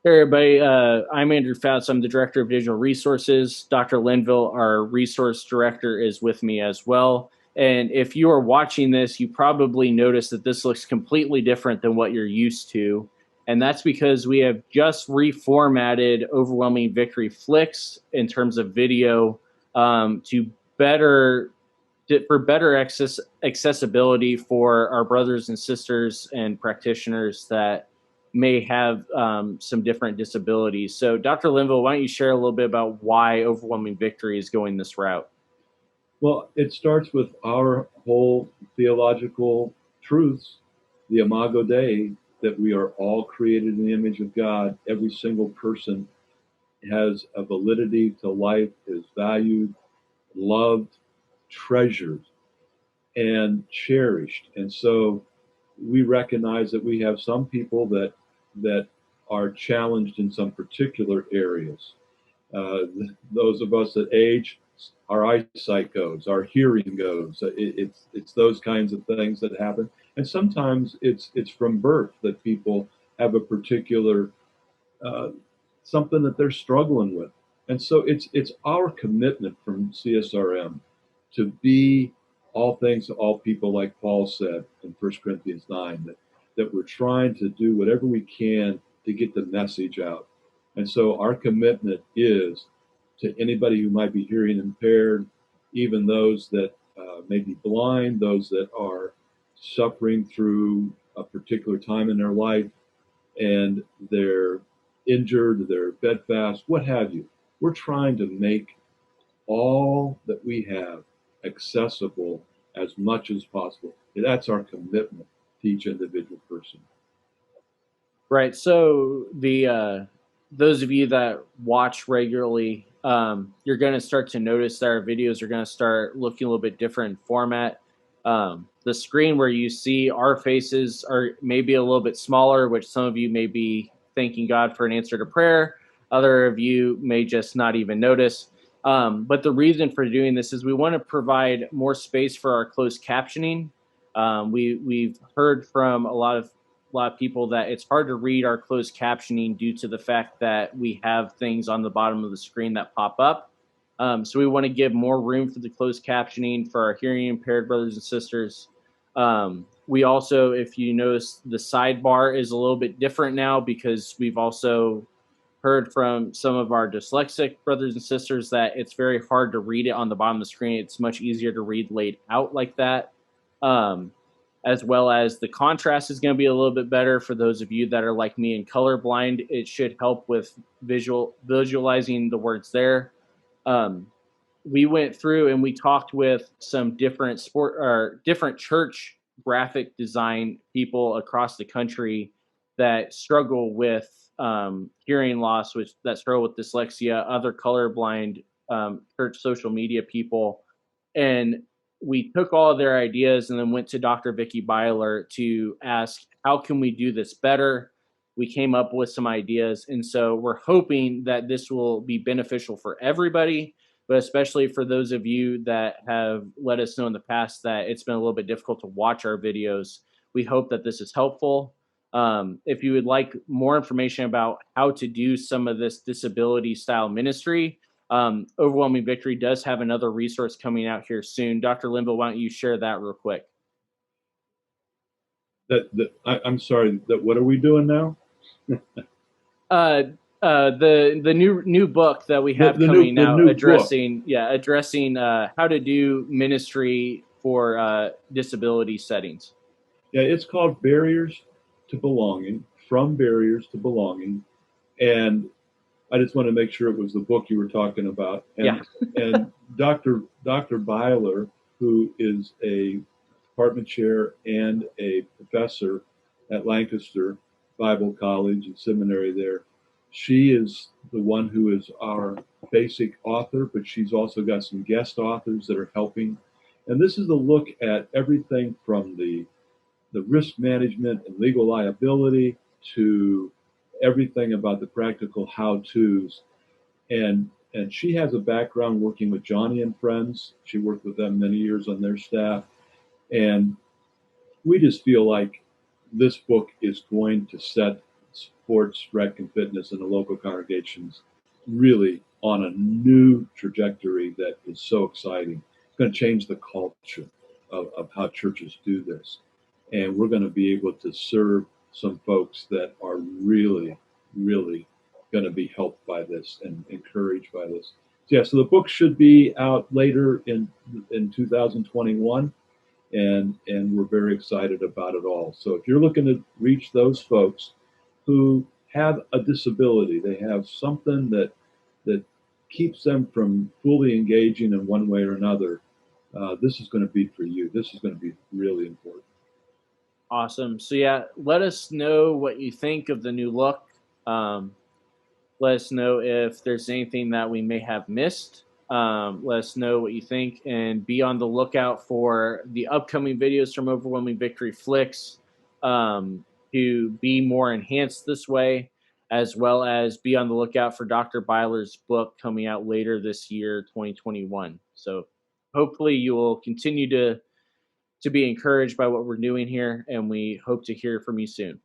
Hey everybody, I'm Andrew Fouts. I'm the Director of Digital Resources. Dr. Linville, our Resource Director, is with me as well. And if you are watching this, you probably noticed that this looks completely different than what you're used to. And that's because we have just reformatted Overwhelming Victory Flix in terms of video to better for better accessibility for our brothers and sisters and practitioners that may have some different disabilities. So, Dr. Linville, why don't you share a little bit about why Overwhelming Victory is going this route? Well, it starts with our whole theological truths, the Imago Dei, that we are all created in the image of God. Every single person has a validity to life, is valued, loved, treasured, and cherished. And so we recognize that we have some people that are challenged in some particular areas. Uh, those of us that age, our eyesight goes, our hearing goes. It's those kinds of things that happen, and sometimes it's from birth that people have a particular uh, something that they're struggling with, and so it's our commitment from CSRM to be all things to all people, like Paul said in 1 Corinthians 9, that we're trying to do whatever we can to get the message out. And so our commitment is to anybody who might be hearing impaired, even those that may be blind, those that are suffering through a particular time in their life, and they're injured, they're bedfast, what have you. We're trying to make all that we have accessible as much as possible. That's our commitment to each individual person. Right. So the those of you that watch regularly, you're going to start to notice that our videos are going to start looking a little bit different in format. The screen where you see our faces are maybe a little bit smaller, which some of you may be thanking God for an answer to prayer. Other of you may just not even notice. But the reason for doing this is we want to provide more space for our closed captioning. We've heard from a lot of people that it's hard to read our closed captioning due to the fact that we have things on the bottom of the screen that pop up. So we want to give more room for the closed captioning for our hearing impaired brothers and sisters. We also, if you notice, the sidebar is a little bit different now because we've also heard from some of our dyslexic brothers and sisters that it's very hard to read it on the bottom of the screen. It's much easier to read laid out like that. Um, as well as the contrast is going to be a little bit better for those of you that are like me and colorblind. It should help with visualizing the words there. Um, we went through and we talked with some different church graphic design people across the country that struggle with hearing loss, which that struggle with dyslexia, other colorblind church social media people, and we took all of their ideas and then went to Dr. Vicky Byler to ask, how can we do this better? We came up with some ideas. And so we're hoping that this will be beneficial for everybody, but especially for those of you that have let us know in the past that it's been a little bit difficult to watch our videos. We hope that this is helpful. If you would like more information about how to do some of this disability style ministry, Overwhelming Victory does have another resource coming out here soon. Dr. Linville, why don't you share that real quick? I'm sorry. That what are we doing now? Uh, the new book that we The, have the new coming the out new book. addressing how to do ministry for disability settings. Yeah, it's called Barriers to Belonging, From Barriers to Belonging, and I just want to make sure it was the book you were talking about. Yeah. And Dr. Byler, who is a department chair and a professor at Lancaster Bible College and Seminary there, she is the one who is our basic author, but she's also got some guest authors that are helping. And this is a look at everything from the risk management and legal liability to everything about the practical how-tos. And she has a background working with Johnny and Friends. She worked with them many years on their staff. And we just feel like this book is going to set sports, rec, and fitness in the local congregations really on a new trajectory that is so exciting. It's going to change the culture of how churches do this. And we're going to be able to serve some folks that are really, really going to be helped by this and encouraged by this. Yeah, so the book should be out later in 2021, and we're very excited about it all. So if you're looking to reach those folks who have a disability, they have something that keeps them from fully engaging in one way or another, this is going to be for you. This is going to be really important. Awesome. So yeah, let us know what you think of the new look. Um, Let us know if there's anything that we may have missed. Let us know what you think, and be on the lookout for the upcoming videos from Overwhelming Victory Flix to be more enhanced this way, as well as be on the lookout for Dr. Byler's book coming out later this year, 2021. So hopefully you will continue to be encouraged by what we're doing here, and we hope to hear from you soon.